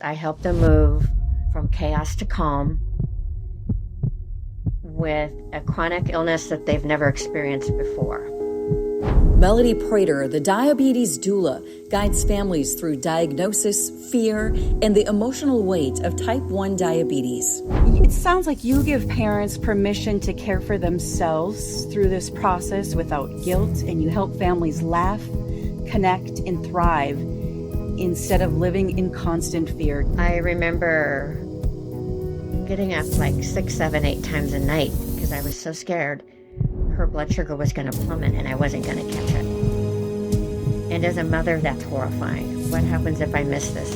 I help them move from chaos to calm with a chronic illness that they've never experienced before. Melodie Prater, the Diabetes Doula, guides families through diagnosis, fear, and the emotional weight of type 1 diabetes. It sounds like you give parents permission to care for themselves through this process without guilt, and you help families laugh, connect, and thrive instead of living in constant fear. I remember getting up like 6, 7, 8 times a night because I was so scared her blood sugar was going to plummet and I wasn't going to catch it. And as a mother, that's horrifying. What happens if I miss this?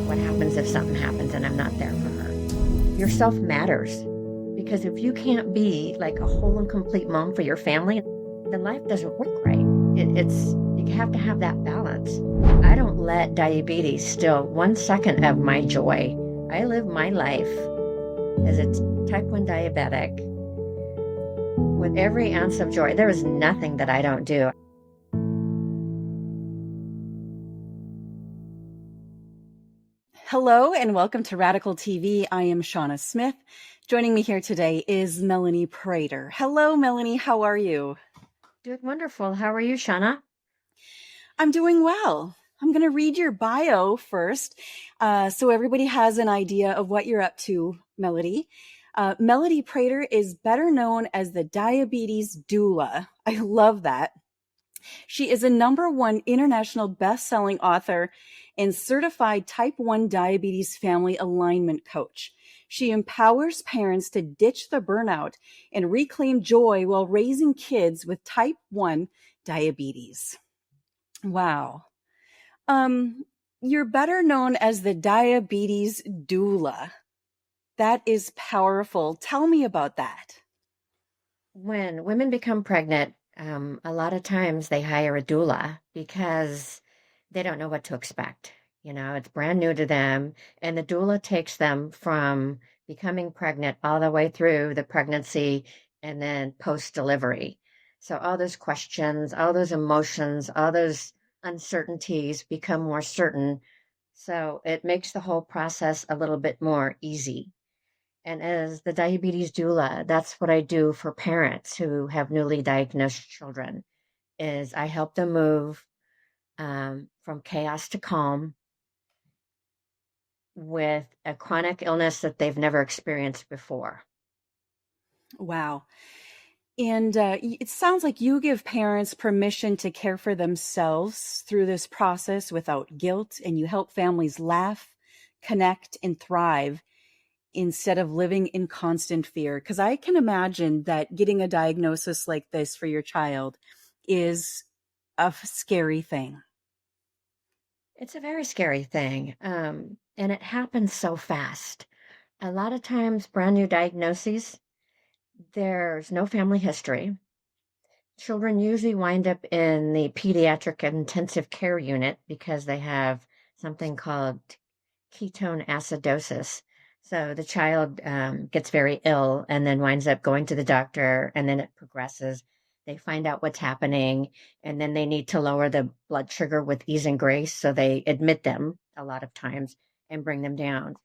What happens if something happens and I'm not there for her? Your self matters, because if you can't be like a whole and complete mom for your family, then life doesn't work right. You have to have that balance. I don't let diabetes steal 1 second of my joy. I live my life as a type 1 diabetic with every ounce of joy. There is nothing that I don't do. Hello and welcome to Radical TV. I am Shawna Smith. Joining me here today is Melodie Prater. Hello, Melanie. How are you? Doing wonderful. How are you, Shawna? I'm doing well. I'm going to read your bio first so everybody has an idea of what you're up to, Melodie. Melodie Prater is better known as the Diabetes Doula. I love that. She is a #1 international best-selling author and certified type 1 diabetes family alignment coach. She empowers parents to ditch the burnout and reclaim joy while raising kids with type 1 diabetes. Wow. You're better known as the Diabetes Doula. That is powerful. Tell me about that. When women become pregnant, a lot of times they hire a doula because they don't know what to expect. You know, it's brand new to them. And the doula takes them from becoming pregnant all the way through the pregnancy and then post-delivery. So all those questions, all those emotions, all those uncertainties become more certain. So it makes the whole process a little bit more easy. And as the diabetes doula, that's what I do for parents who have newly diagnosed children, is I help them move from chaos to calm with a chronic illness that they've never experienced before. Wow. And it sounds like you give parents permission to care for themselves through this process without guilt, and you help families laugh, connect, and thrive instead of living in constant fear. Because I can imagine that getting a diagnosis like this for your child is a scary thing. It's a very scary thing, and it happens so fast. A lot of times, brand new diagnoses, there's no family history. Children usually wind up in the pediatric intensive care unit because they have something called ketone acidosis. So the child gets very ill and then winds up going to the doctor, and then it progresses. They find out what's happening, and then they need to lower the blood sugar with ease and grace. So they admit them a lot of times and bring them down.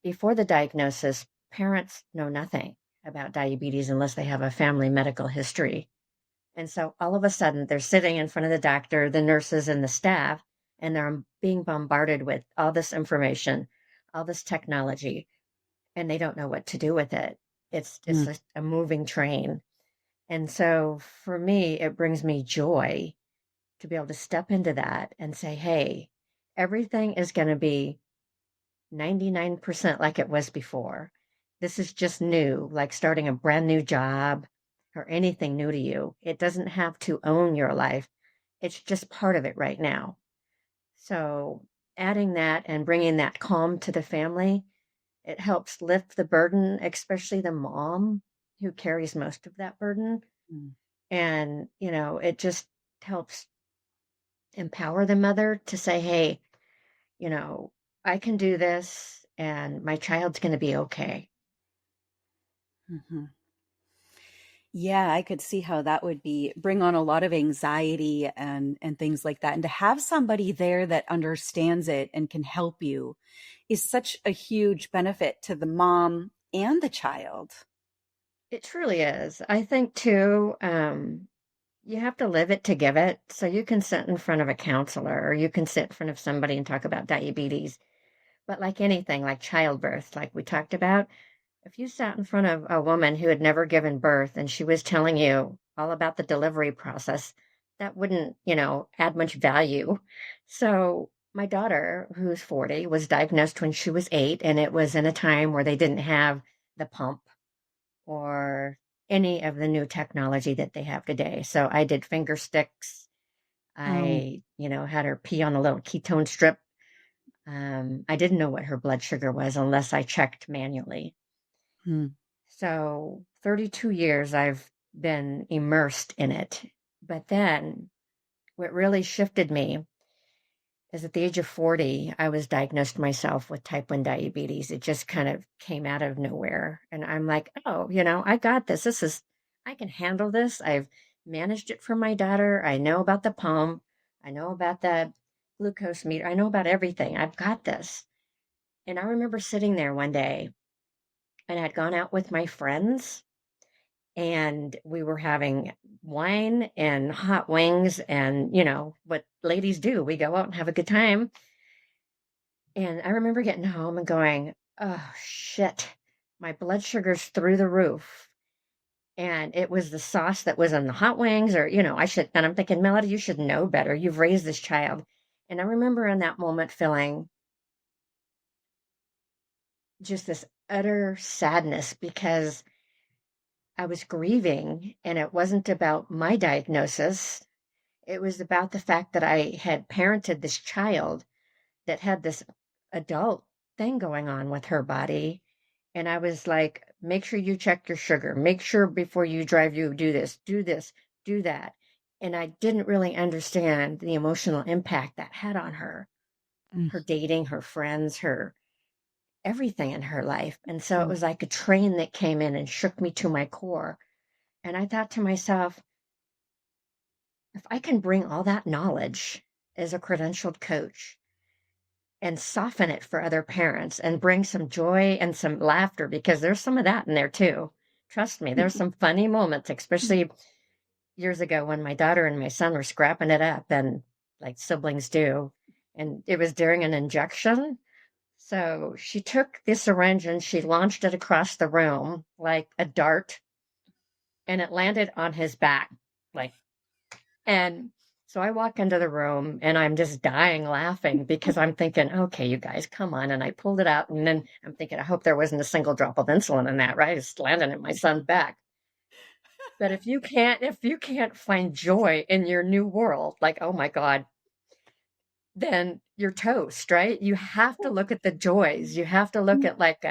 Before the diagnosis, parents know nothing about diabetes unless they have a family medical history. And so all of a sudden, they're sitting in front of the doctor, the nurses, and the staff, and they're being bombarded with all this information, all this technology, and they don't know what to do with it. It's just a moving train. And so for me, it brings me joy to be able to step into that and say, hey, everything is going to be 99% like it was before. This is just new, like starting a brand new job or anything new to you. It doesn't have to own your life. It's just part of it right now. So adding that and bringing that calm to the family, it helps lift the burden, especially the mom who carries most of that burden. And, you know, it just helps empower the mother to say, hey, you know, I can do this and my child's going to be okay. Mm-hmm. Yeah, I could see how that would be bring on a lot of anxiety and things like that. And to have somebody there that understands it and can help you is such a huge benefit to the mom and the child. It truly is. I think too, you have to live it to give it. So you can sit in front of a counselor or you can sit in front of somebody and talk about diabetes. But like anything, like childbirth, like we talked about, if you sat in front of a woman who had never given birth and she was telling you all about the delivery process, that wouldn't, add much value. So my daughter, who's 40, was diagnosed when she was 8, and it was in a time where they didn't have the pump or any of the new technology that they have today. So I did finger sticks. Oh, Had her pee on a little ketone strip. I didn't know what her blood sugar was unless I checked manually. hmm. So 32 years I've been immersed in it. But then what really shifted me is at the age of 40, I was diagnosed myself with type 1 diabetes. It just kind of came out of nowhere. And I'm like, oh, I got this. I can handle this. I've managed it for my daughter. I know about the pump. I know about the glucose meter. I know about everything. I've got this. And I remember sitting there one day and I'd gone out with my friends and we were having wine and hot wings and what ladies do, we go out and have a good time. And I remember getting home and going, oh shit, my blood sugar's through the roof. And it was the sauce that was on the hot wings, or I should. And I'm thinking, Melody, you should know better, you've raised this child. And I remember in that moment feeling just this utter sadness because I was grieving, and it wasn't about my diagnosis. It was about the fact that I had parented this child that had this adult thing going on with her body. And I was like, make sure you check your sugar. Make sure before you drive, you do this, do that. And I didn't really understand the emotional impact that had on her, Mm, her dating, her friends, her everything in her life. And so it mm, was like a train that came in and shook me to my core. And I thought to myself, if I can bring all that knowledge as a credentialed coach and soften it for other parents and bring some joy and some laughter, because there's some of that in there too. Trust me, there's some funny moments, especially years ago when my daughter and my son were scrapping it up and like siblings do. And it was during an injection. So she took the syringe and she launched it across the room like a dart, and it landed on his back. Like, and so I walk into the room and I'm just dying laughing because I'm thinking, okay, you guys, come on. And I pulled it out and then I'm thinking, I hope there wasn't a single drop of insulin in that, right? It's landing at my son's back. But if you can't find joy in your new world, like, oh my God, then you're toast, right? You have to look at the joys. You have to look at like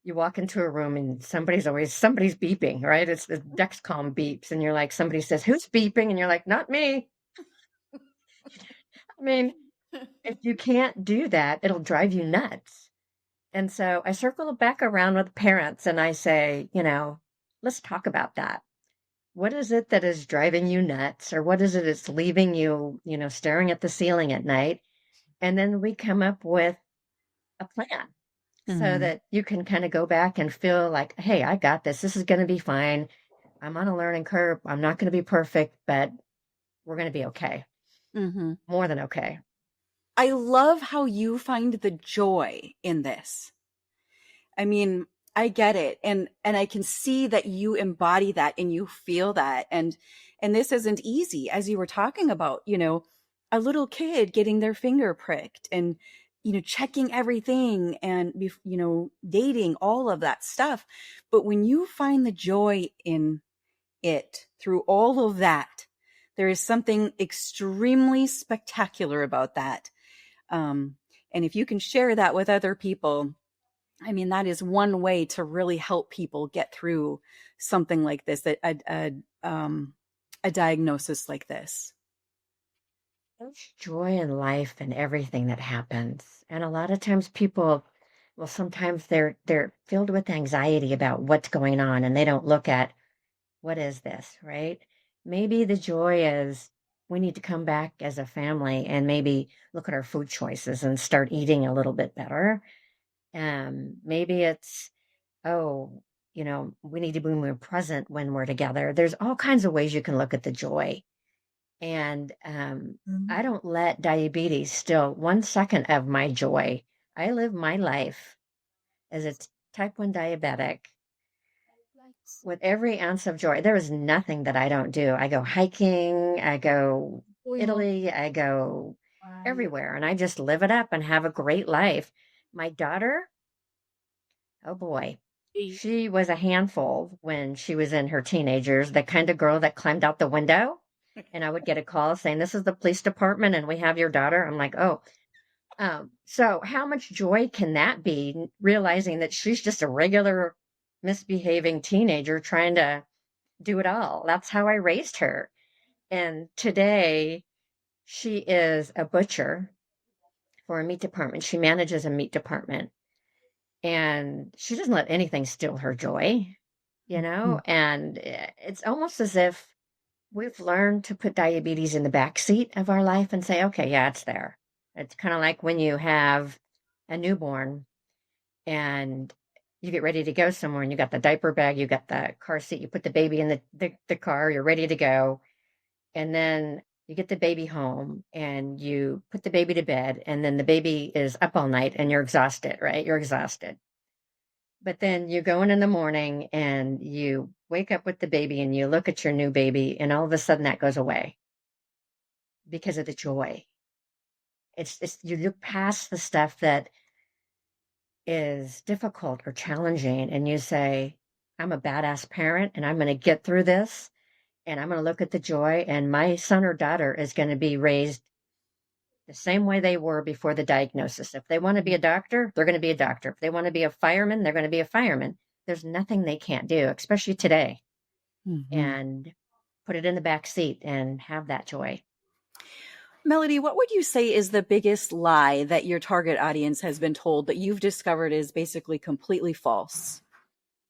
you walk into a room and somebody's beeping, right? It's the Dexcom beeps, and you're like, somebody says, who's beeping? And you're like, not me. I mean, if you can't do that, it'll drive you nuts. And so I circle back around with parents and I say, let's talk about that. What is it that is driving you nuts? Or what is it that's leaving you, staring at the ceiling at night? And then we come up with a plan so mm, that you can kind of go back and feel like, hey, I got this. This is going to be fine. I'm on a learning curve. I'm not going to be perfect, but we're going to be okay. mhm. More than okay. I love how you find the joy in this. I mean, I get it. And I can see that you embody that and you feel that. And this isn't easy, as you were talking about, a little kid getting their finger pricked and checking everything and dating, all of that stuff. But when you find the joy in it through all of that, there is something extremely spectacular about that. Um, and if you can share that with other people, I mean, that is one way to really help people get through something like this, a diagnosis like this. There's joy in life and everything that happens. And a lot of times people, sometimes they're filled with anxiety about what's going on and they don't look at what is this, right? Maybe the joy is we need to come back as a family and maybe look at our food choices and start eating a little bit better. Maybe it's, oh, we need to be more present when we're together. There's all kinds of ways you can look at the joy. And I don't let diabetes steal 1 second of my joy. I live my life as a type 1 diabetic with every ounce of joy. There is nothing that I don't do. I go hiking, I go Italy, I go everywhere, and I just live it up and have a great life. My daughter, oh boy, she was a handful when she was in her teenagers, the kind of girl that climbed out the window. And I would get a call saying, "This is the police department and we have your daughter." I'm like, oh. So how much joy can that be, realizing that she's just a regular misbehaving teenager trying to do it all? That's how I raised her. And today she is a butcher for a meat department. She manages a meat department and she doesn't let anything steal her joy, and it's almost as if we've learned to put diabetes in the back seat of our life and say, okay, yeah, it's there. It's kind of like when you have a newborn and you get ready to go somewhere and you got the diaper bag, you got the car seat, you put the baby in the car, you're ready to go. And then you get the baby home and you put the baby to bed, and then the baby is up all night and you're exhausted, right? You're exhausted. But then you go in the morning and you wake up with the baby and you look at your new baby, and all of a sudden that goes away because of the joy. It's you look past the stuff that is difficult or challenging and you say, I'm a badass parent and I'm going to get through this, and I'm going to look at the joy, and my son or daughter is going to be raised the same way they were before the diagnosis. If they want to be a doctor, they're going to be a doctor. If they want to be a fireman, they're going to be a fireman. There's nothing they can't do, especially today. And put it in the back seat and have that joy. Melodie, what would you say is the biggest lie that your target audience has been told that you've discovered is basically completely false?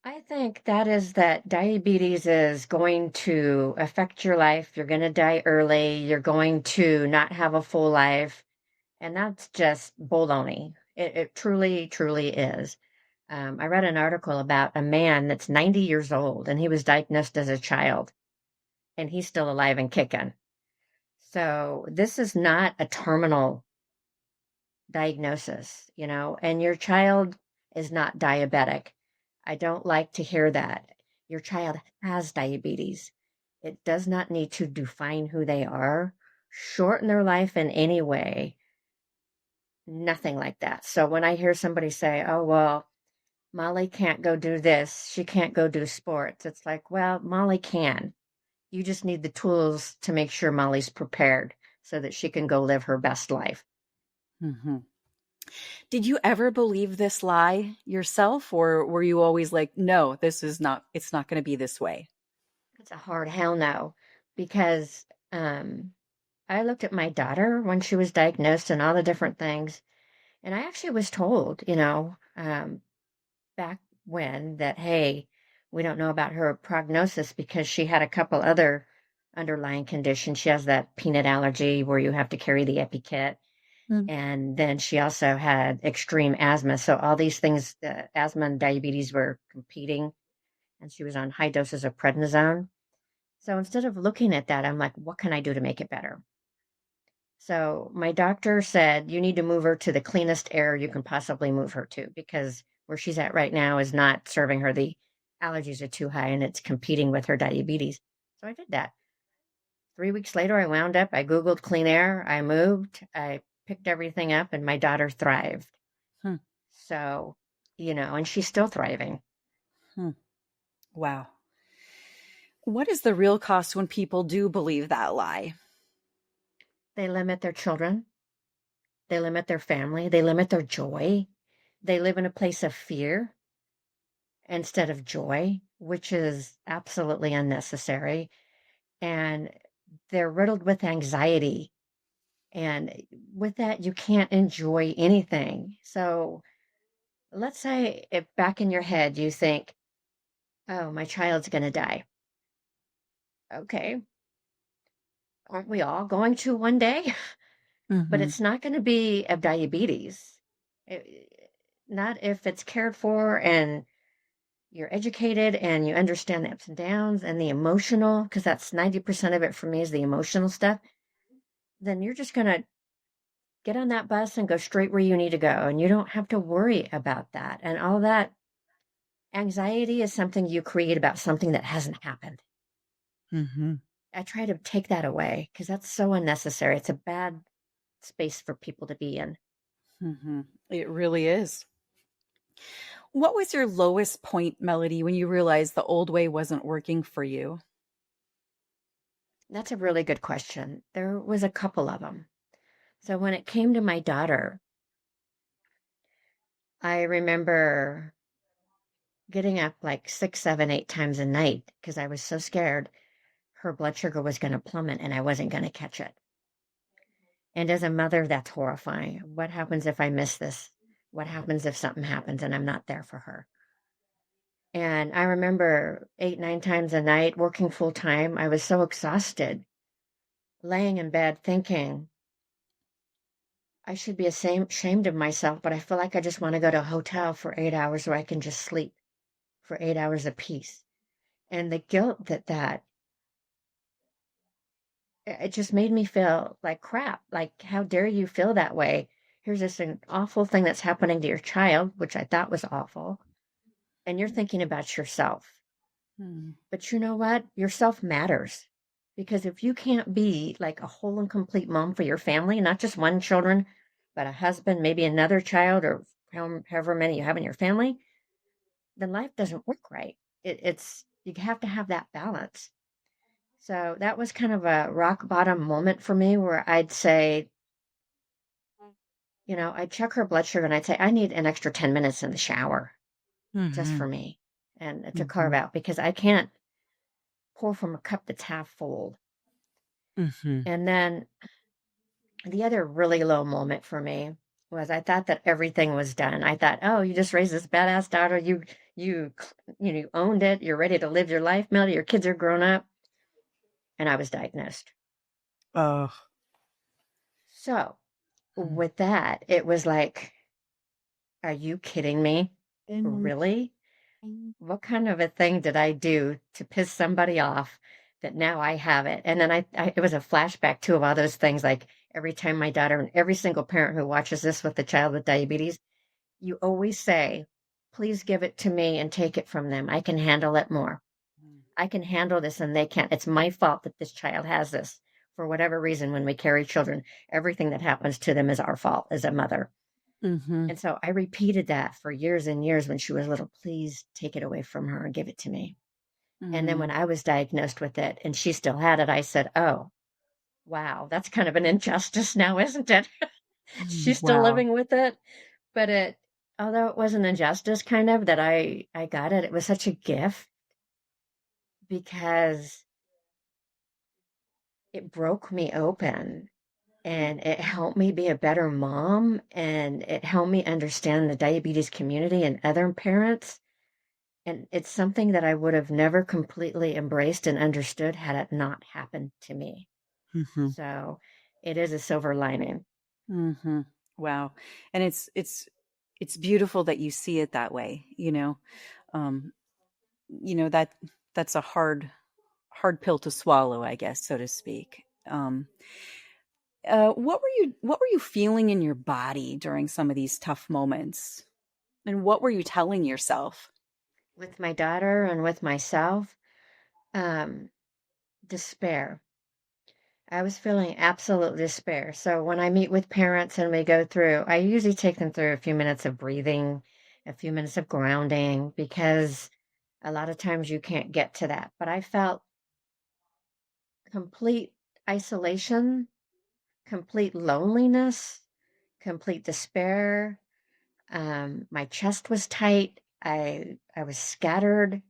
I think that is that diabetes is going to affect your life. You're going to die early. You're going to not have a full life. And that's just baloney. It truly, truly is. I read an article about a man that's 90 years old and he was diagnosed as a child and he's still alive and kicking. So this is not a terminal diagnosis, and your child is not diabetic. I don't like to hear that. Your child has diabetes. It does not need to define who they are, shorten their life in any way. Nothing like that. So when I hear somebody say, oh, well, Molly can't go do this, she can't go do sports, it's like, well, Molly can. You just need the tools to make sure Molly's prepared so that she can go live her best life. Did you ever believe this lie yourself, or were you always like, no, it's not going to be this way? It's a hard hell no, because I looked at my daughter when she was diagnosed and all the different things, and I actually was told, back when that, hey, we don't know about her prognosis because she had a couple other underlying conditions. She has that peanut allergy where you have to carry the epi kit. And then she also had extreme asthma. So all these things, asthma and diabetes were competing, and she was on high doses of prednisone. So instead of looking at that, I'm like, what can I do to make it better? So my doctor said, you need to move her to the cleanest air you can possibly move her to, because where she's at right now is not serving her. The allergies are too high and it's competing with her diabetes. So I did that. 3 weeks later, I wound up, I Googled clean air, I moved, I picked everything up, and my daughter thrived. So, and she's still thriving. Wow. What is the real cost when people do believe that lie? They limit their children. They limit their family. They limit their joy. They live in a place of fear instead of joy, which is absolutely unnecessary. And they're riddled with anxiety. And with that, you can't enjoy anything. So let's say if back in your head you think, oh, my child's going to die. okay, aren't we all going to one day? But Mm-hmm. it's not going to be of diabetes. It- Not if it's cared for and you're educated and you understand the ups and downs and the emotional, because that's 90% of it for me is the emotional stuff. Then you're just going to get on that bus and go straight where you need to go. And you don't have to worry about that. And all that anxiety is something you create about something that hasn't happened. Mm-hmm. I try to take that away because that's so unnecessary. It's a bad space for people to be in. Mm-hmm. It really is. What was your lowest point, Melody, when you realized the old way wasn't working for you? That's a really good question. There was a couple of them. So when it came to my daughter, I remember getting up like 6, 7, 8 times a night because I was so scared her blood sugar was going to plummet and I wasn't going to catch it. And as a mother, that's horrifying. What happens if I miss this? What happens if something happens and I'm not there for her? And I remember 8, 9 times a night working full time. I was so exhausted, laying in bed thinking, I should be ashamed of myself, but I feel like I just want to go to a hotel for 8 hours where I can just sleep for 8 hours apiece. And the guilt that it just made me feel like crap. Like, how dare you feel that way? Here's this an awful thing that's happening to your child, which I thought was awful. And you're thinking about yourself. Mm-hmm. But you know what? Yourself matters. Because if you can't be like a whole and complete mom for your family, not just one children, but a husband, maybe another child, or however many you have in your family, then life doesn't work right. It's you have to have that balance. So that was kind of a rock bottom moment for me where I'd say, I'd check her blood sugar and I'd say, I need an extra 10 minutes in the shower just Mm-hmm. for me and to carve Mm-hmm. out because I can't pour from a cup that's half full. Mm-hmm. And then the other really low moment for me was I thought that everything was done. I thought, oh, you just raised this badass daughter. You, you owned it. You're ready to live your life, Melody. Your kids are grown up. And I was diagnosed. Oh. So with that, it was like, are you kidding me? Really? What kind of a thing did I do to piss somebody off that now I have it? And then it was a flashback too of all those things. Like every time my daughter and every single parent who watches this with a child with diabetes, you always say, please give it to me and take it from them. I can handle it more. I can handle this and they can't. It's my fault that this child has this for whatever reason. When we carry children, everything that happens to them is our fault as a mother. Mm-hmm. And so I repeated that for years and years when she was little. Please take it away from her and give it to me. And then when I was diagnosed with it and she still had it, I said, oh, wow, that's kind of an injustice now, isn't it? She's still Wow. living with it. But although it was an injustice kind of that I got it, it was such a gift because it broke me open and it helped me be a better mom and it helped me understand the diabetes community and other parents. And it's something that I would have never completely embraced and understood had it not happened to me. Mm-hmm. So it is a silver lining. Mm-hmm. Wow. And it's beautiful that you see it that way, Um, that that's a hard pill to swallow, I guess, so to speak. What were you feeling in your body during some of these tough moments? And what were you telling yourself? With my daughter and with myself, um, despair. I was feeling absolute despair. So when I meet with parents and we go through, I usually take them through a few minutes of breathing, a few minutes of grounding, because a lot of times you can't get to that. But I felt complete isolation, complete loneliness, complete despair. My chest was tight. I was scattered.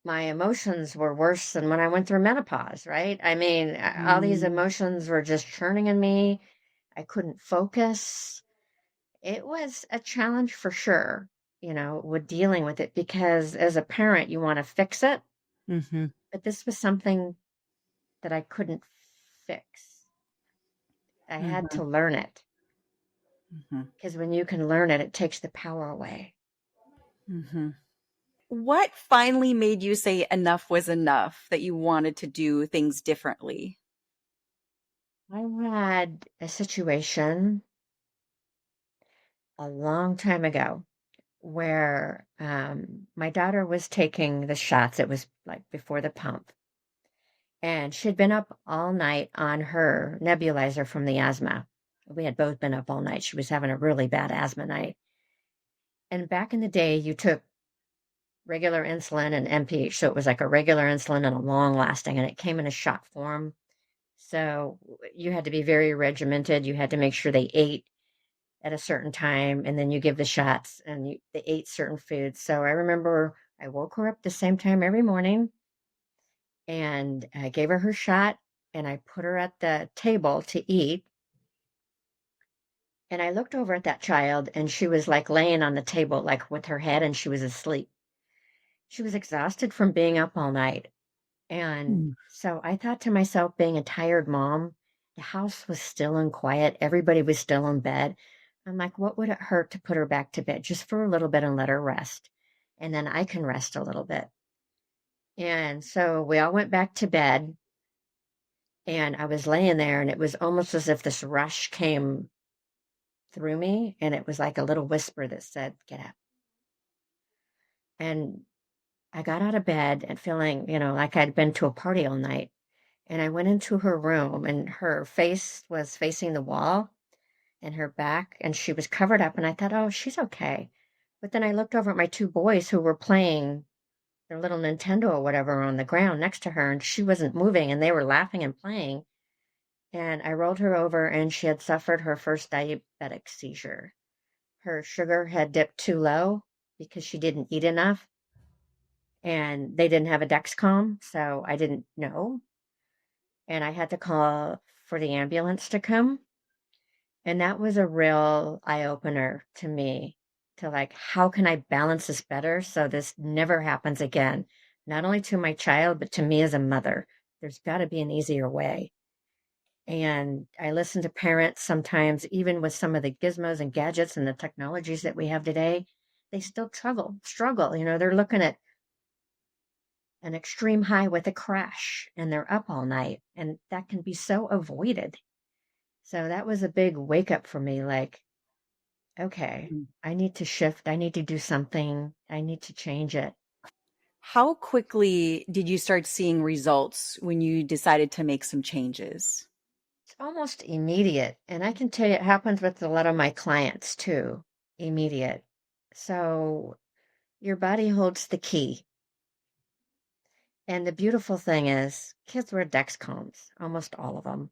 My emotions were worse than when I went through menopause, right? I mean, all these Mm, emotions were just churning in me. I couldn't focus. It was a challenge for sure, with dealing with it because as a parent, you want to fix it. mm-hmm. But this was something that I couldn't fix. I had Mm-hmm. to learn it, Mm-hmm. because when you can learn it, it takes the power away. Mm-hmm. What finally made you say enough was enough, that you wanted to do things differently? I had a situation a long time ago where my daughter was taking the shots. It was like before the pump. And she'd been up all night on her nebulizer from the asthma. We had both been up all night. She was having a really bad asthma night. And back in the day, you took regular insulin and NPH. So it was like a regular insulin and a long lasting, and it came in a shot form. So you had to be very regimented. You had to make sure they ate at a certain time, and then you give the shots, and they ate certain foods. So I remember I woke her up the same time every morning, and I gave her shot, and I put her at the table to eat. And I looked over at that child, and she was like laying on the table, like with her head, and she was asleep. She was exhausted from being up all night. And Mm. so I thought to myself, being a tired mom, the house was still and quiet. Everybody was still in bed. I'm like, what would it hurt to put her back to bed just for a little bit and let her rest? And then I can rest a little bit. And so we all went back to bed, and I was laying there, and it was almost as if this rush came through me. And it was like a little whisper that said, get up. And I got out of bed and feeling, like I'd been to a party all night. And I went into her room, and her face was facing the wall and her back, and she was covered up. And I thought, oh, she's okay. But then I looked over at my two boys who were playing their little Nintendo or whatever on the ground next to her, and she wasn't moving, and they were laughing and playing. And I rolled her over, and she had suffered her first diabetic seizure. Her sugar had dipped too low because she didn't eat enough, and they didn't have a Dexcom, so I didn't know. And I had to call for the ambulance to come. And that was a real eye opener to me, to like, how can I balance this better so this never happens again? Not only to my child, but to me as a mother. There's got to be an easier way. And I listen to parents sometimes, even with some of the gizmos and gadgets and the technologies that we have today, they still struggle. They're looking at an extreme high with a crash, and they're up all night, and that can be so avoided. So that was a big wake up for me, like, okay, I need to shift. I need to do something. I need to change it. How quickly did you start seeing results when you decided to make some changes? It's almost immediate. And I can tell you it happens with a lot of my clients too. Immediate. So your body holds the key. And the beautiful thing is, kids wear Dexcoms, almost all of them.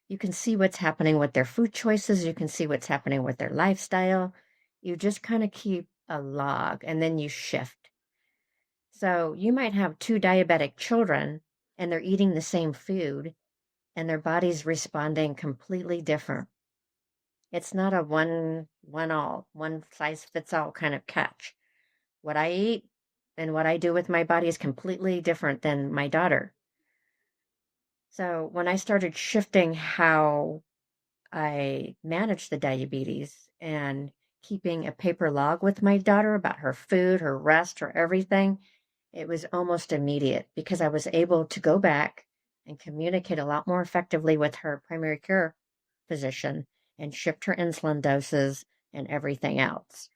You can see what's happening with their food choices. You can see what's happening with their lifestyle. You just kind of keep a log, and then you shift. So you might have two diabetic children, and they're eating the same food, and their body's responding completely different. It's not a one size fits all kind of catch. What I eat and what I do with my body is completely different than my daughter. So when I started shifting how I managed the diabetes and keeping a paper log with my daughter about her food, her rest, her everything, it was almost immediate because I was able to go back and communicate a lot more effectively with her primary care physician and shift her insulin doses and everything else.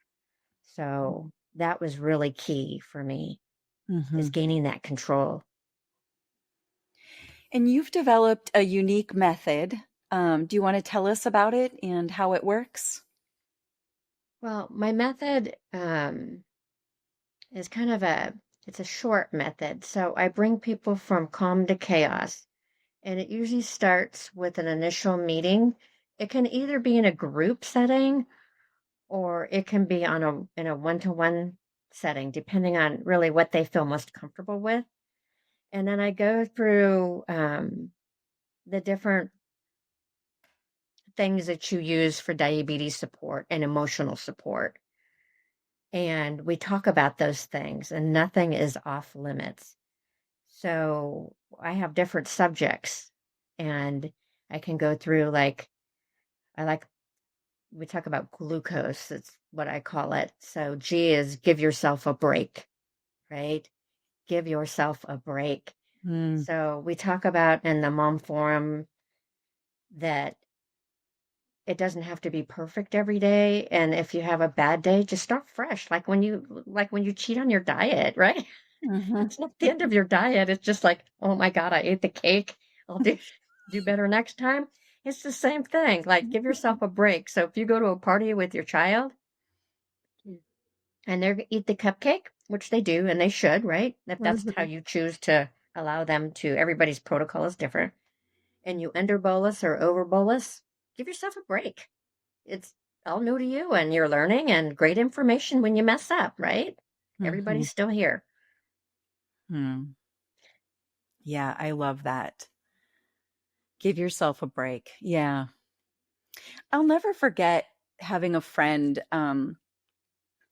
So that was really key for me, is Mm-hmm. gaining that control. And you've developed a unique method. Do you want to tell us about it and how it works? Well, my method is kind of it's a short method. So I bring people from calm to chaos. And it usually starts with an initial meeting. It can either be in a group setting, or it can be in a one-to-one setting, depending on really what they feel most comfortable with. And then I go through the different things that you use for diabetes support and emotional support. And we talk about those things, and nothing is off limits. So I have different subjects, and I can go through like, I like, we talk about glucose. That's what I call it. So G is give yourself a break, right? Give yourself a break. Mm. So we talk about in the mom forum that it doesn't have to be perfect every day. And if you have a bad day, just start fresh. Like when you cheat on your diet, right? Mhm. It's not the end of your diet. It's just like, oh my God, I ate the cake. I'll do better next time. It's the same thing. Like give yourself a break. So if you go to a party with your child and they eat the cupcake, which they do and they should, right? If that's how Mhm. you choose to allow them to, everybody's protocol is different. And you under bolus or over bolus, give yourself a break. It's all new to you and you're learning and great information when you mess up, right? Mhm. Everybody's still here. Hmm. Yeah, I love that. Give yourself a break. Yeah. I'll never forget having a friend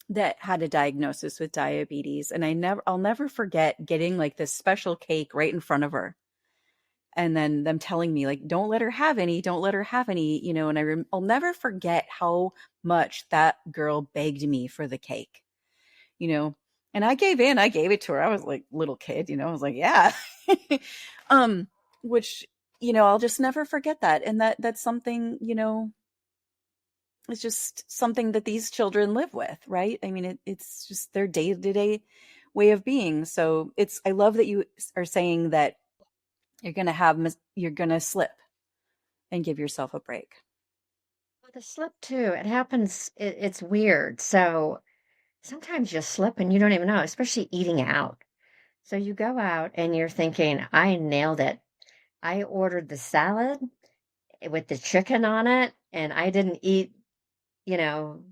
that had a diagnosis with diabetes, and I'll never forget getting like this special cake right in front of her, and then them telling me like, don't let her have any, don't let her have any, and I'll never forget how much that girl begged me for the cake, you know and I gave in. I gave it to her. I was like little kid, I was like, yeah. um which, I'll just never forget that. And that's something, it's just something that these children live with, right? I mean, it's just their day-to-day way of being. So I love that you are saying that you're going to slip and give yourself a break. With the slip too, it happens, it's weird. So sometimes you slip and you don't even know, especially eating out. So you go out and you're thinking, I nailed it. I ordered the salad with the chicken on it, and I didn't eat, you know,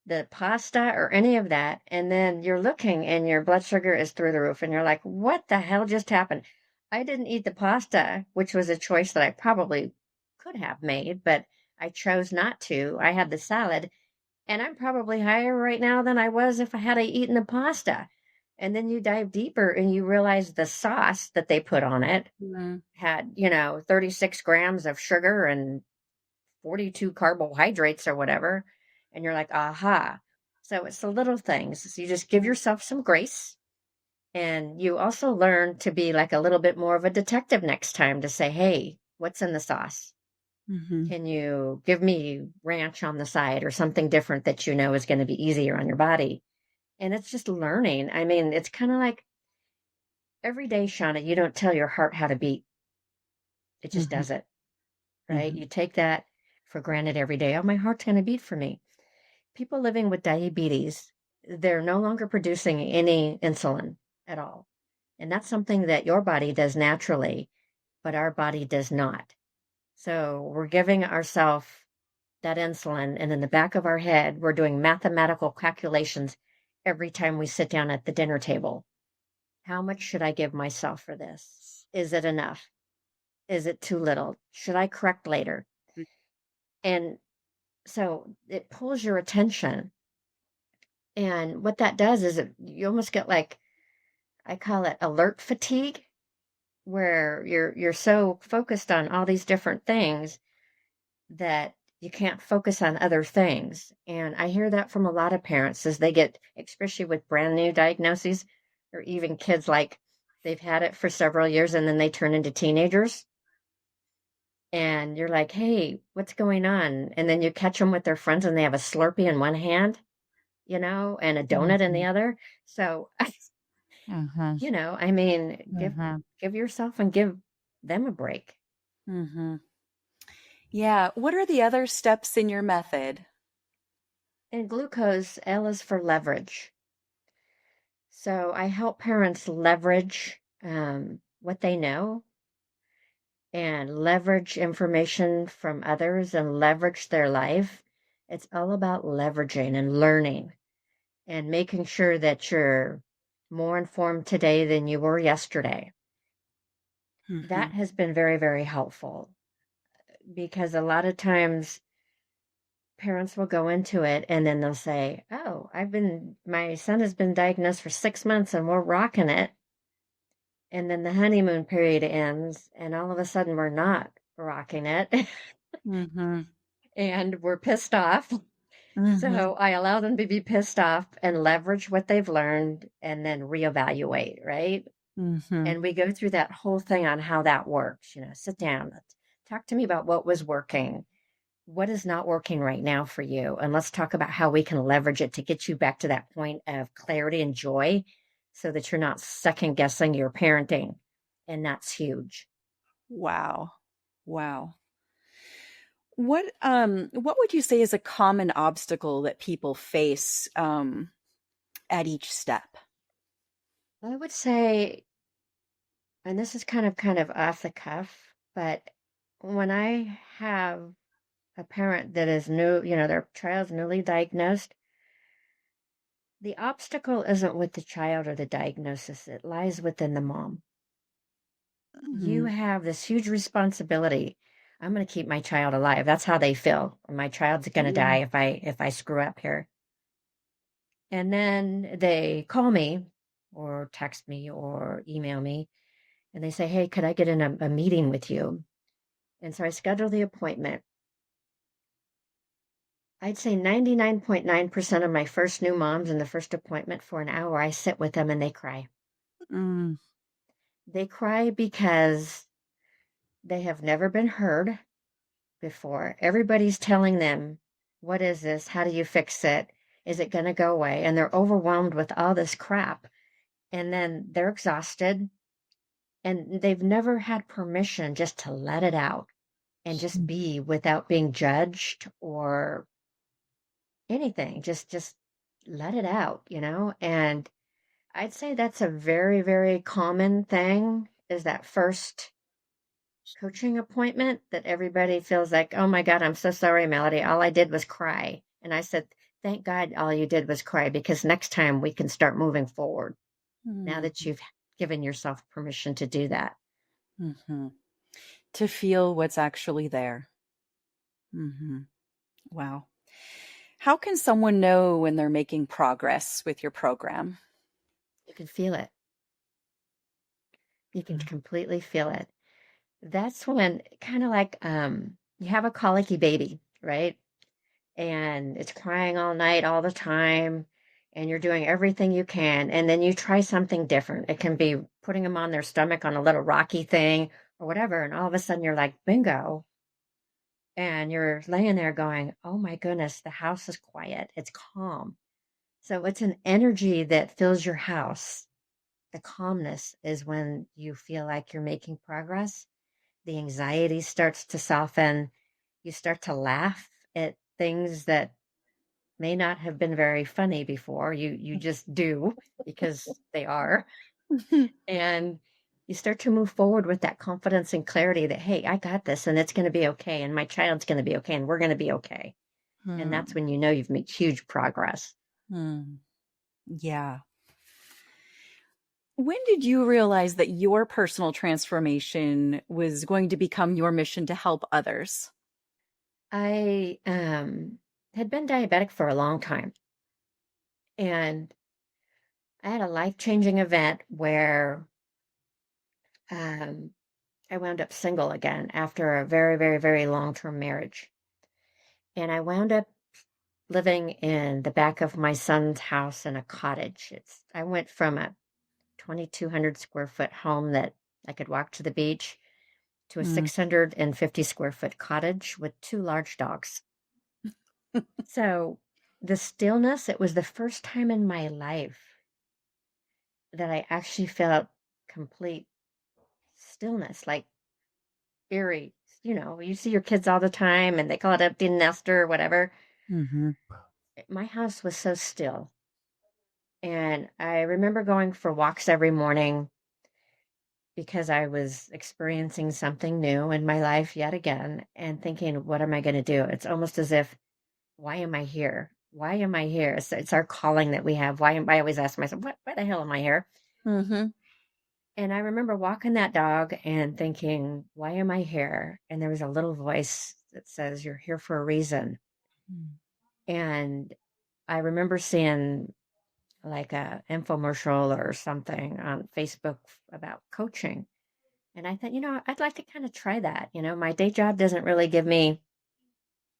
the pasta or any of that. And then you're looking and your blood sugar is through the roof, and you're like, what the hell just happened? I didn't eat the pasta, which was a choice that I probably could have made, but I chose not to. I had the salad, and I'm probably higher right now than I was if I had eaten the pasta. And then you dive deeper and you realize the sauce that they put on it Mhm. had, 36 grams of sugar and 42 carbohydrates or whatever. And you're like, aha. So it's the little things. So you just give yourself some grace. And you also learn to be like a little bit more of a detective next time to say, hey, what's in the sauce? Mhm. Can you give me ranch on the side or something different that you know is going to be easier on your body? And it's just learning. I mean, it's kind of like every day, Shauna, you don't tell your heart how to beat. It just Mhm. does it, right? Mhm. You take that for granted every day. Oh, my heart's going to beat for me. People living with diabetes, they're no longer producing any insulin at all. And that's something that your body does naturally, but our body does not. So we're giving ourselves that insulin, and in the back of our head, we're doing mathematical calculations every time we sit down at the dinner table. How much should I give myself for this? Is it enough? Is it too little? Should I correct later? And so it pulls your attention. And what that does is you almost get like, I call it alert fatigue, where you're so focused on all these different things that you can't focus on other things. And I hear that from a lot of parents as they get, especially with brand new diagnoses, or even kids like they've had it for several years and then they turn into teenagers. And you're like, hey, what's going on? And then you catch them with their friends and they have a Slurpee in one hand, and a donut in the Mhm. other. So, Mhm. I mean, Mhm. give yourself and give them a break. Mhm. Yeah. What are the other steps in your method? And glucose, L is for leverage. So I help parents leverage what they know and leverage information from others and leverage their life. It's all about leveraging and learning and making sure that you're more informed today than you were yesterday. That Mhm. has been very, very helpful because a lot of times parents will go into it and then they'll say, oh, my son has been diagnosed for 6 months and we're rocking it. And then the honeymoon period ends, and all of a sudden we're not rocking it Mm-hmm. and we're pissed off. Mm-hmm. So I allow them to be pissed off and leverage what they've learned and then reevaluate, right? Mm-hmm. And we go through that whole thing on how that works. Sit down, talk to me about what was working, what is not working right now for you, and let's talk about how we can leverage it to get you back to that point of clarity and joy so that you're not second guessing your parenting. And that's huge. Wow. Wow. What would you say is a common obstacle that people face at each step? I would say, and this is kind of off the cuff, but when I have a parent that is new, their child's newly diagnosed, the obstacle isn't with the child or the diagnosis, it lies within the mom. You Mm, have this huge responsibility. I'm going to keep my child alive. That's how they feel. My child's going to die yeah. if I screw up here. And then they call me or text me or email me and they say, "Hey, could I get in a meeting with you?" And so I schedule the appointment. I'd say 99.9% of my first new moms in the first appointment for an hour, I sit with them and they cry. Mm, They cry because they have never been heard before. Everybody's telling them, "What is this? How do you fix it? Is it going to go away?" And they're overwhelmed with all this crap. And then they're exhausted and they've never had permission just to let it out and just be without being judged or anything. Just let it out. And I'd say that's a very, very common thing is that first coaching appointment that everybody feels like, "Oh my God, I'm so sorry, Melody. All I did was cry." And I said, "Thank God all you did was cry because next time we can start moving forward now mm, that you've given yourself permission to do that." mm-hmm. To feel what's actually there. Mm-hmm. Wow. How can someone know when they're making progress with your program? You can feel it. You can completely feel it. That's when kind of like you have a colicky baby, right? And it's crying all night, all the time, and you're doing everything you can. And then you try something different. It can be putting them on their stomach on a little rocky thing or whatever. And all of a sudden you're like, bingo. And you're laying there going, "Oh my goodness, the house is quiet. It's calm." So it's an energy that fills your house. The calmness is when you feel like you're making progress. The anxiety starts to soften. You start to laugh at things that may not have been very funny before. You just do because they are. And you start to move forward with that confidence and clarity that, hey, I got this and it's going to be okay. And my child's going to be okay. And we're going to be okay. And that's Hmm. when you know you've made huge progress. Hmm. Yeah. When did you realize that your personal transformation was going to become your mission to help others? I had been diabetic for a long time. And I had a life changing event where um, I wound up single again after a very, very, very long term marriage. And I wound up living in the back of my son's house in a cottage. I went from a 2,200 square foot home that I could walk to the beach to a Mm. 650 square foot cottage with two large dogs. So the stillness, it was the first time in my life that I actually felt complete stillness, like eerie. You see your kids all the time and they call it empty nester or whatever. Mm-hmm. My house was so still. And I remember going for walks every morning because I was experiencing something new in my life yet again and thinking, what am I going to do? It's almost as if, why am I here? Why am I here? It's our calling that we have. I always ask myself, why the hell am I here? Mm-hmm. And I remember walking that dog and thinking, why am I here? And there was a little voice that says, you're here for a reason. And I remember seeing like a infomercial or something on Facebook about coaching. And I thought, I'd like to kind of try that. My day job doesn't really give me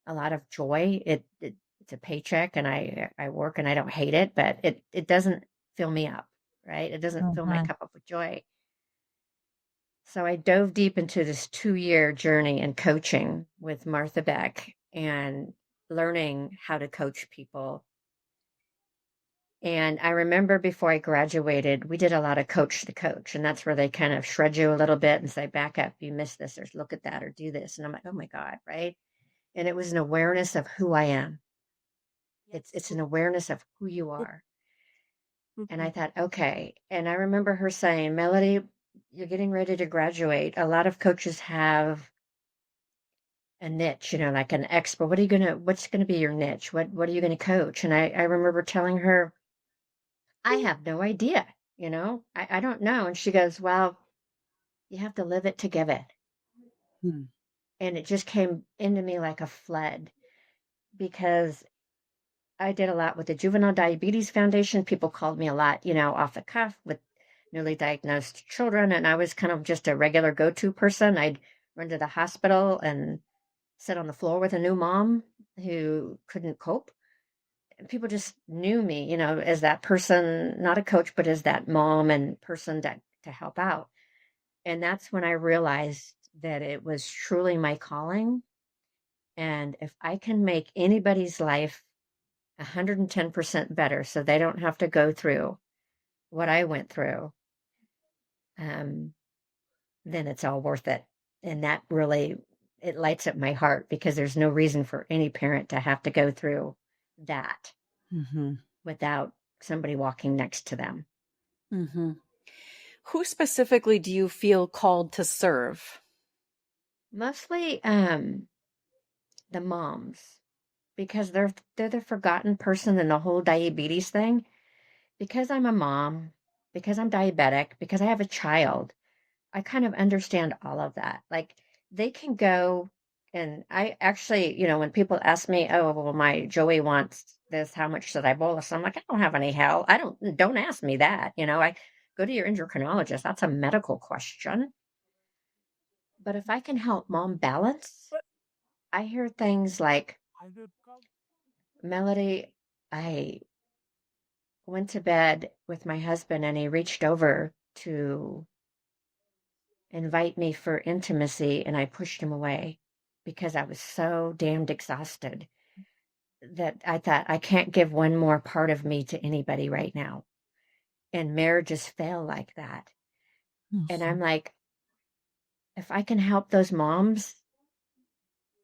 a lot of joy. It's a paycheck and I work and I don't hate it, but it doesn't fill me up, right? It doesn't fill my Mhm. cup up with joy. So I dove deep into this 2-year journey in coaching with Martha Beck and learning how to coach people. And I remember before I graduated, we did a lot of coach the coach, and that's where they kind of shred you a little bit and say, back up, you missed this, or look at that, or do this. And I'm like, oh my God, right? And it was an awareness of who I am. It's an awareness of who you are. And I thought, okay. And I remember her saying, Melody, you're getting ready to graduate. A lot of coaches have a niche, like an expert. What's gonna be your niche? What are you gonna coach? And I remember telling her, I have no idea, I don't know. And she goes, well, you have to live it to give it. Hmm. And it just came into me like a flood because I did a lot with the Juvenile Diabetes Foundation. People called me a lot, off the cuff with newly diagnosed children. And I was kind of just a regular go-to person. I'd run to the hospital and sit on the floor with a new mom who couldn't cope. People just knew me, as that person, not a coach, but as that mom and person to help out. And that's when I realized that it was truly my calling. And if I can make anybody's life 110% better so they don't have to go through what I went through, um, then it's all worth it. And that really, it lights up my heart because there's no reason for any parent to have to go through that Mm-hmm. without somebody walking next to them. Mm-hmm. Who specifically do you feel called to serve? Mostly the moms because they're the forgotten person in the whole diabetes thing. Because I'm a mom, because I'm diabetic, because I have a child, I kind of understand all of that. Like they can go and I actually, when people ask me, oh, well, my Joey wants this, how much should I bolus? I'm like, I don't have any hell. Don't ask me that. I go to your endocrinologist. That's a medical question. But if I can help mom balance, I hear things like, Melody, I went to bed with my husband and he reached over to invite me for intimacy and I pushed him away because I was so damned exhausted that I thought I can't give one more part of me to anybody right now. And marriages fail like that. And I'm like, if I can help those moms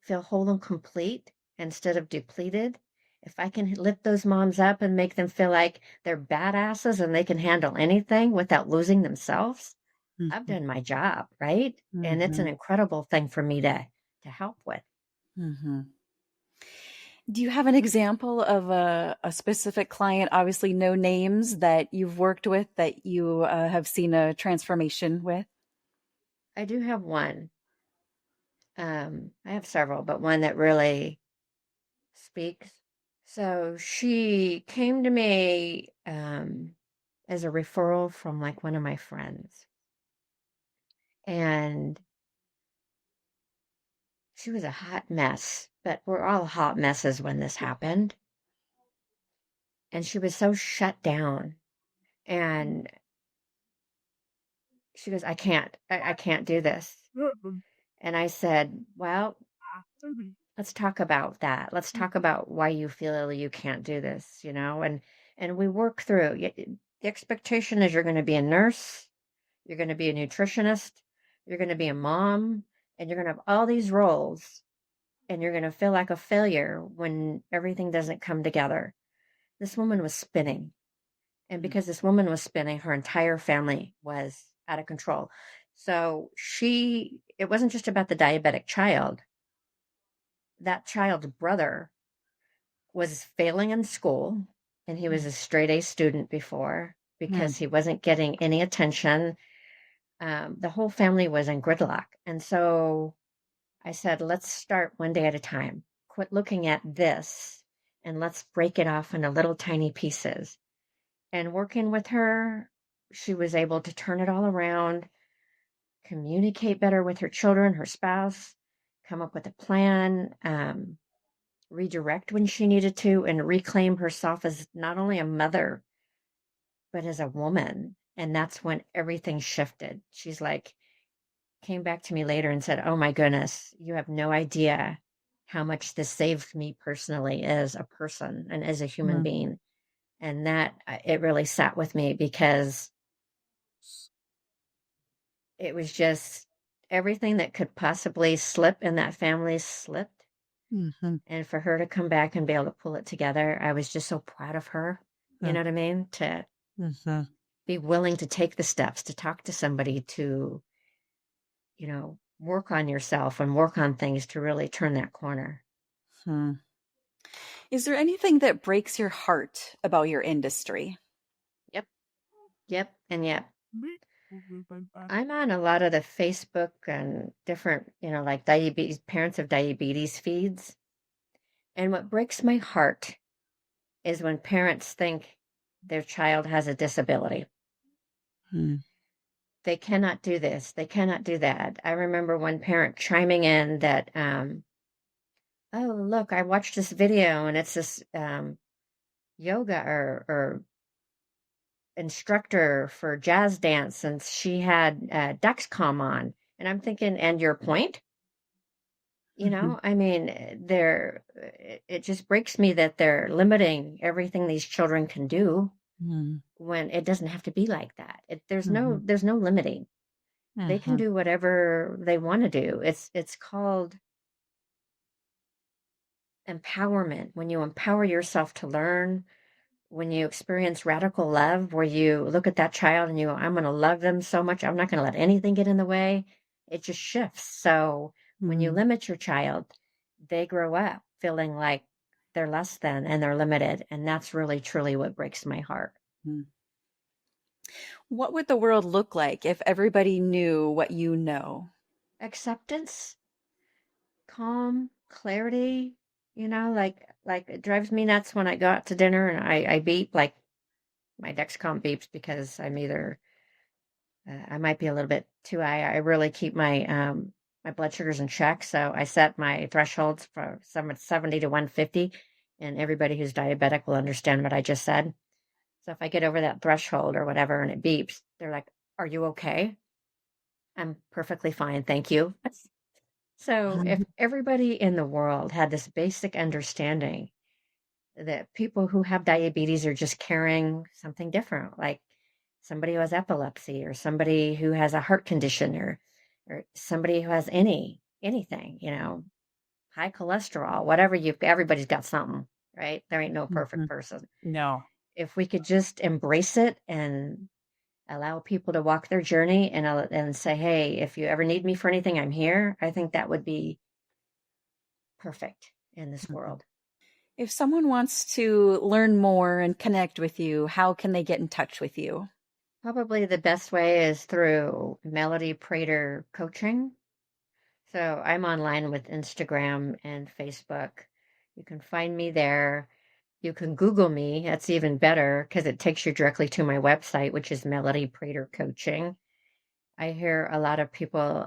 feel whole and complete instead of depleted, if I can lift those moms up and make them feel like they're badasses and they can handle anything without losing themselves, I've Mm-hmm. done my job, right? And it's an Mm-hmm. incredible thing for me to help with. Mm-hmm. Do you have an example of a specific client, obviously no names, that you've worked with that you have seen a transformation with? I do have one. I have several, but one that really speaks. So she came to me as a referral from like one of my friends. And she was a hot mess, but we're all hot messes when this happened. And she was so shut down. And she goes, I can't do this. And I said, well, let's talk about that. Let's talk about why you feel you can't do this, and we work through. The expectation is you're going to be a nurse, you're going to be a nutritionist, you're going to be a mom, and you're going to have all these roles, and you're going to feel like a failure when everything doesn't come together. This woman was spinning, and because this woman was spinning, her entire family was out of control. So it wasn't just about the diabetic child. That child's brother was failing in school, and he was a straight A student before Hmm. because he wasn't getting any attention. The whole family was in gridlock. And so I said, let's start one day at a time. Quit looking at this and let's break it off into little tiny pieces. And working with her, she was able to turn it all around, communicate better with her children, her spouse, come up with a plan, redirect when she needed to, and reclaim herself as not only a mother, but as a woman. And that's when everything shifted. She's like, came back to me later and said, "Oh my goodness, you have no idea how much this saved me personally as a person and as a human Mm, being." And that it really sat with me because it was just everything that could possibly slip in that family slipped. mhm, And for her to come back and be able to pull it together, I was just so proud of her. You uh, know what I mean? To mhm, be willing to take the steps to talk to somebody to, work on yourself and work on things to really turn that corner. mm. Is there anything that breaks your heart about your industry? Yep. Yep. And yep. I'm on a lot of the Facebook and different, like diabetes, parents of diabetes feeds. And what breaks my heart is when parents think their child has a disability. Mm, They cannot do this. They cannot do that. I remember one parent chiming in that, oh, look, I watched this video and it's this yoga or instructor for jazz dance and she had Dexcom on. And I'm thinking, and your point? mhm, I mean, it just breaks me that they're limiting everything these children can do mm, when it doesn't have to be like that. mhm, There's no limiting. They can mhm, do whatever they want to do. It's called empowerment. When you empower yourself to learn, when you experience radical love, where you look at that child and you go, I'm going to love them so much, I'm not going to let anything get in the way, it just shifts. So when you mm, limit your child, they grow up feeling like they're less than and they're limited. And that's really, truly what breaks my heart. mm. What would the world look like if everybody knew what you know? Acceptance, calm, clarity, like it drives me nuts when I go out to dinner and I beep, like my Dexcom beeps because I'm either I might be a little bit too high. I really keep my blood sugars in check, so I set my thresholds for 70 to 150, and everybody who's diabetic will understand what I just said. So if I get over that threshold or whatever and it beeps, they're like, "Are you okay?" I'm perfectly fine, thank you. So if everybody in the world had this basic understanding that people who have diabetes are just carrying something different, like somebody who has epilepsy or somebody who has a heart condition or somebody who has anything, high cholesterol, whatever everybody's got something, right? There ain't no perfect Mhm. person. No. If we could just embrace it and allow people to walk their journey and say, hey, if you ever need me for anything, I'm here. I think that would be perfect in this Mhm. world. If someone wants to learn more and connect with you, how can they get in touch with you? Probably the best way is through Melodie Prater coaching. So I'm online with Instagram and Facebook. You can find me there. You can Google me. That's even better because it takes you directly to my website, which is Melodie Prater Coaching. I hear a lot of people,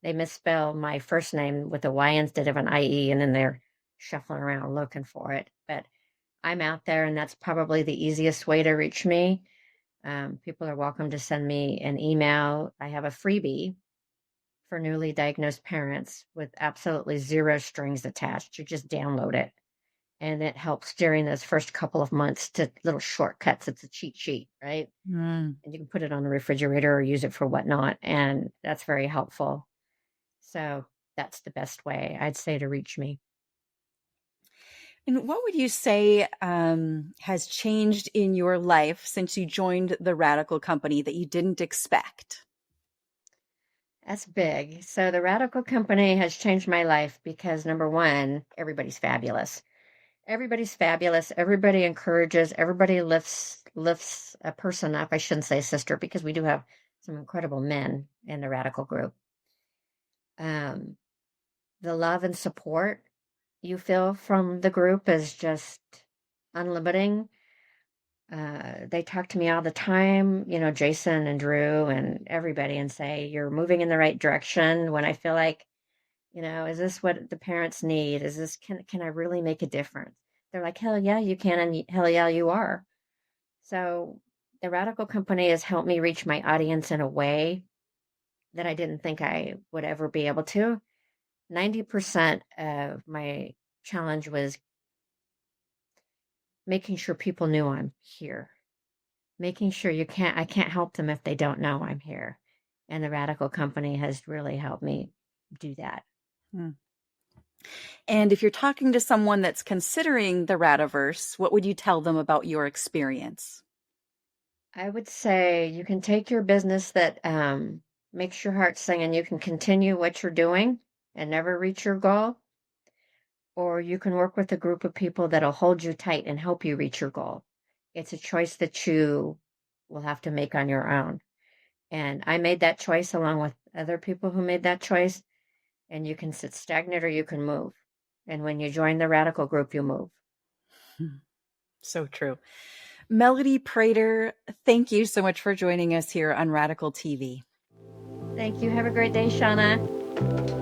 they misspell my first name with a Y instead of an IE, and then they're shuffling around looking for it. But I'm out there, and that's probably the easiest way to reach me. People are welcome to send me an email. I have a freebie for newly diagnosed parents with absolutely zero strings attached. You just download it, and it helps during those first couple of months to little shortcuts. It's a cheat sheet, right? Mm. And you can put it on the refrigerator or use it for whatnot, and that's very helpful. So that's the best way I'd say to reach me. And what would you say has changed in your life since you joined the Radical Company that you didn't expect? That's big. So the Radical Company has changed my life because number one, everybody's fabulous. Everybody's fabulous. Everybody encourages. Everybody lifts a person up. I shouldn't say sister because we do have some incredible men in the radical group. Um, the love and support you feel from the group is just unlimiting. They talk to me all the time, Jason and Drew and everybody, and say, you're moving in the right direction. When I feel like, is this what the parents need? Can I really make a difference? They're like, hell yeah, you can. And hell yeah, you are. So the Radical Company has helped me reach my audience in a way that I didn't think I would ever be able to. 90% of my challenge was making sure people knew I'm here, making sure I can't help them if they don't know I'm here. And the Radical Company has really helped me do that. Hmm. And if you're talking to someone that's considering the Radiverse, what would you tell them about your experience? I would say you can take your business that makes your heart sing and you can continue what you're doing and never reach your goal. Or you can work with a group of people that'll hold you tight and help you reach your goal. It's a choice that you will have to make on your own. And I made that choice along with other people who made that choice. And you can sit stagnant or you can move. And when you join the Radical group, you move. So true. Melodie Prater, thank you so much for joining us here on Radical TV. Thank you. Have a great day, Shawna.